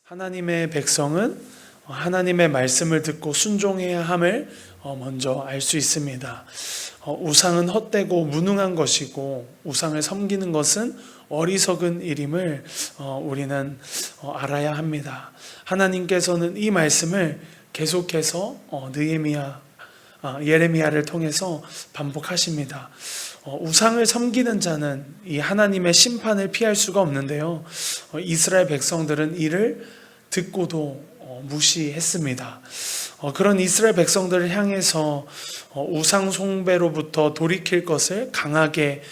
하나님의 백성은 하나님의 말씀을 듣고 순종해야 함을 먼저 알 수 있습니다. 우상은 헛되고 무능한 것이고 우상을 섬기는 것은 어리석은 일임을 우리는 알아야 합니다. 하나님께서는 이 말씀을 계속해서 예레미야를 통해서 반복하십니다. 우상을 섬기는 자는 이 하나님의 심판을 피할 수가 없는데요. 이스라엘 백성들은 이를 듣고도 무시했습니다. 그런 이스라엘 백성들을 향해서 우상 숭배로부터 돌이킬 것을 강하게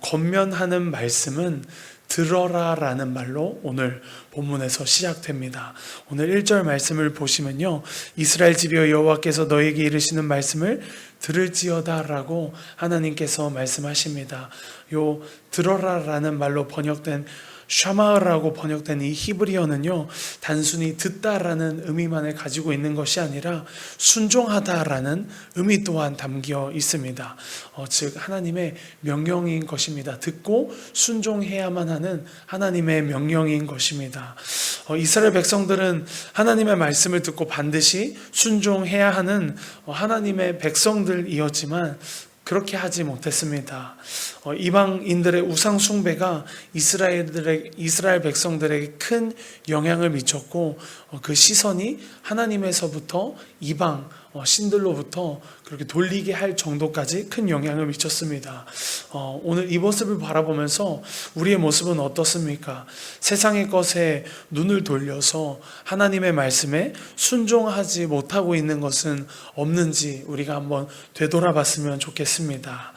권면하는 말씀은 들어라 라는 말로 오늘 본문에서 시작됩니다. 오늘 1절 말씀을 보시면요, 이스라엘 집이여 여호와께서 너에게 이르시는 말씀을 들을지어다 라고 하나님께서 말씀하십니다. 요 들어라 라는 말로 번역된 샤마라고 번역된 이 히브리어는요, 단순히 듣다라는 의미만을 가지고 있는 것이 아니라 순종하다라는 의미 또한 담겨 있습니다. 즉 하나님의 명령인 것입니다. 듣고 순종해야만 하는 하나님의 명령인 것입니다. 이스라엘 백성들은 하나님의 말씀을 듣고 반드시 순종해야 하는 하나님의 백성들이었지만 그렇게 하지 못했습니다. 이방인들의 우상 숭배가 이스라엘 백성들에게 큰 영향을 미쳤고 그 시선이 하나님에서부터 이방 신들로부터 그렇게 돌리게 할 정도까지 큰 영향을 미쳤습니다. 오늘 이 모습을 바라보면서 우리의 모습은 어떻습니까? 세상의 것에 눈을 돌려서 하나님의 말씀에 순종하지 못하고 있는 것은 없는지 우리가 한번 되돌아봤으면 좋겠습니다.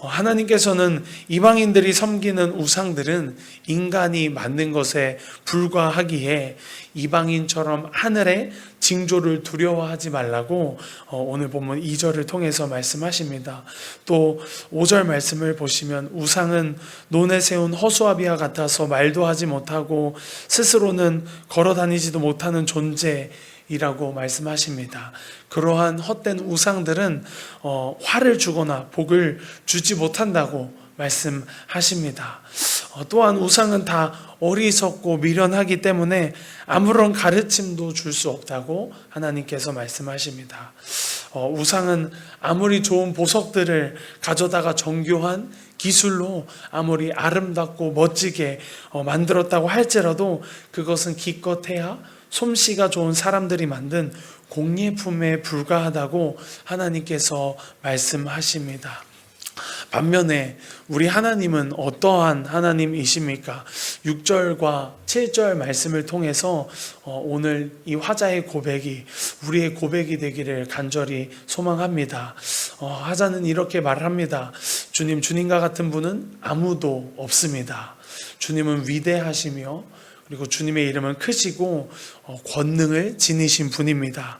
하나님께서는 이방인들이 섬기는 우상들은 인간이 만든 것에 불과하기에 이방인처럼 하늘의 징조를 두려워하지 말라고 오늘 본문 2절을 통해서 말씀하십니다. 또 5절 말씀을 보시면 우상은 논에 세운 허수아비와 같아서 말도 하지 못하고 스스로는 걸어 다니지도 못하는 존재이라고 말씀하십니다. 그러한 헛된 우상들은 화를 주거나 복을 주지 못한다고 말씀하십니다. 또한 우상은 다 어리석고 미련하기 때문에 아무런 가르침도 줄 수 없다고 하나님께서 말씀하십니다. 우상은 아무리 좋은 보석들을 가져다가 정교한 기술로 아무리 아름답고 멋지게 만들었다고 할지라도 그것은 기껏해야 솜씨가 좋은 사람들이 만든 공예품에 불과하다고 하나님께서 말씀하십니다. 반면에 우리 하나님은 어떠한 하나님이십니까? 6절과 7절 말씀을 통해서 오늘 이 화자의 고백이 우리의 고백이 되기를 간절히 소망합니다. 화자는 이렇게 말합니다. 주님과 같은 분은 아무도 없습니다. 주님은 위대하시며 그리고 주님의 이름은 크시고 권능을 지니신 분입니다.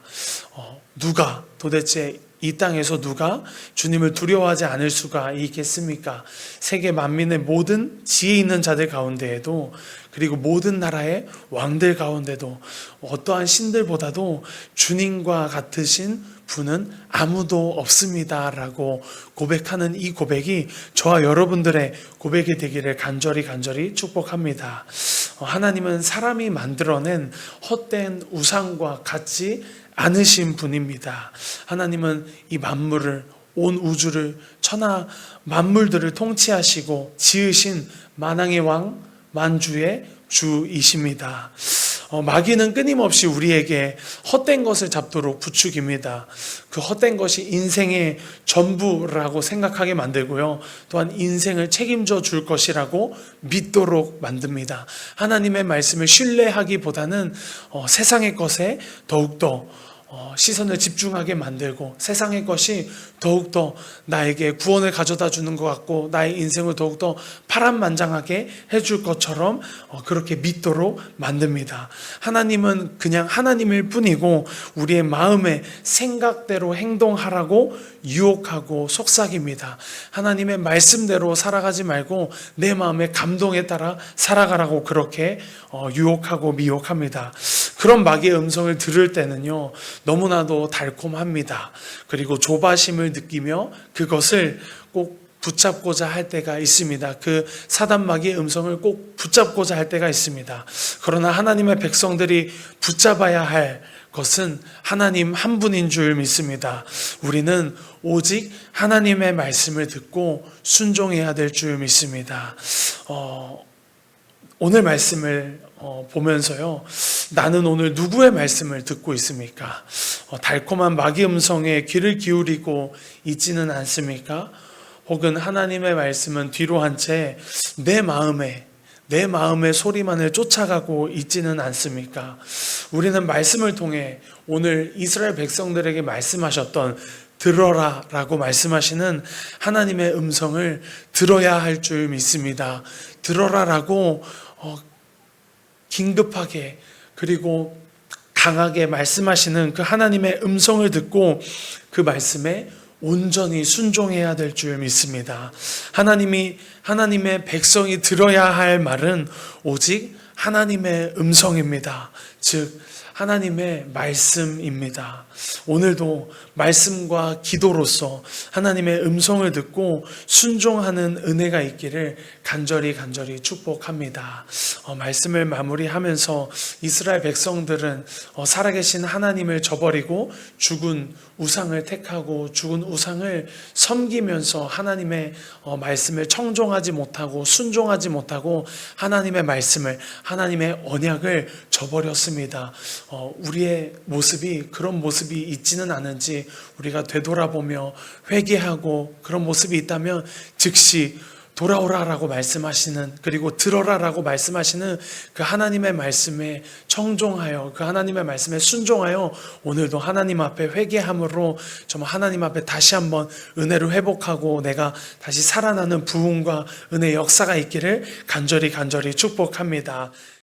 도대체 이 땅에서 누가 주님을 두려워하지 않을 수가 있겠습니까? 세계 만민의 모든 지혜 있는 자들 가운데에도 그리고 모든 나라의 왕들 가운데도 어떠한 신들보다도 주님과 같으신 분은 아무도 없습니다 라고 고백하는 이 고백이 저와 여러분들의 고백이 되기를 간절히 축복합니다. 하나님은 사람이 만들어낸 헛된 우상과 같지 않으신 분입니다. 하나님은 이 만물을, 온 우주를, 천하 만물들을 통치하시고 지으신 만왕의 왕, 만주의 주이십니다. 마귀는 끊임없이 우리에게 헛된 것을 잡도록 부추깁니다. 그 헛된 것이 인생의 전부라고 생각하게 만들고요. 또한 인생을 책임져 줄 것이라고 믿도록 만듭니다. 하나님의 말씀을 신뢰하기보다는 세상의 것에 더욱더 시선을 집중하게 만들고 세상의 것이 더욱더 나에게 구원을 가져다 주는 것 같고 나의 인생을 더욱더 파란만장하게 해줄 것처럼 그렇게 믿도록 만듭니다. 하나님은 그냥 하나님일 뿐이고 우리의 마음의 생각대로 행동하라고 유혹하고 속삭입니다. 하나님의 말씀대로 살아가지 말고 내 마음의 감동에 따라 살아가라고 그렇게 유혹하고 미혹합니다. 그런 마귀의 음성을 들을 때는요, 너무나도 달콤합니다. 그리고 조바심을 느끼며 그것을 꼭 붙잡고자 할 때가 있습니다. 그 사단 마귀의 음성을 꼭 붙잡고자 할 때가 있습니다. 그러나 하나님의 백성들이 붙잡아야 할 것은 하나님 한 분인 줄 믿습니다. 우리는 오직 하나님의 말씀을 듣고 순종해야 될 줄 믿습니다. 오늘 말씀을 보면서요, 나는 오늘 누구의 말씀을 듣고 있습니까? 달콤한 마귀 음성에 귀를 기울이고 있지는 않습니까? 혹은 하나님의 말씀은 뒤로 한 채 내 마음의 소리만을 쫓아가고 있지는 않습니까? 우리는 말씀을 통해 오늘 이스라엘 백성들에게 말씀하셨던 들어라 라고 말씀하시는 하나님의 음성을 들어야 할 줄 믿습니다. 들어라 라고 긴급하게 그리고 강하게 말씀하시는 그 하나님의 음성을 듣고 그 말씀에 온전히 순종해야 될 줄 믿습니다. 하나님의 백성이 들어야 할 말은 오직 하나님의 음성입니다. 즉 하나님의 말씀입니다. 오늘도 말씀과 기도로서 하나님의 음성을 듣고 순종하는 은혜가 있기를 간절히 축복합니다. 말씀을 마무리하면서 이스라엘 백성들은 살아계신 하나님을 저버리고 죽은 우상을 택하고 죽은 우상을 섬기면서 하나님의 말씀을 청종하지 못하고 순종하지 못하고 하나님의 말씀을, 하나님의 언약을 저버렸습니다. 우리의 모습이 그런 모습이 있지는 않은지 우리가 되돌아보며 회개하고 그런 모습이 있다면 즉시 돌아오라라고 말씀하시는, 그리고 들어라라고 말씀하시는 그 하나님의 말씀에 청종하여 그 하나님의 말씀에 순종하여 오늘도 하나님 앞에 회개함으로 정말 하나님 앞에 다시 한번 은혜를 회복하고 내가 다시 살아나는 부흥과 은혜의 역사가 있기를 간절히 축복합니다.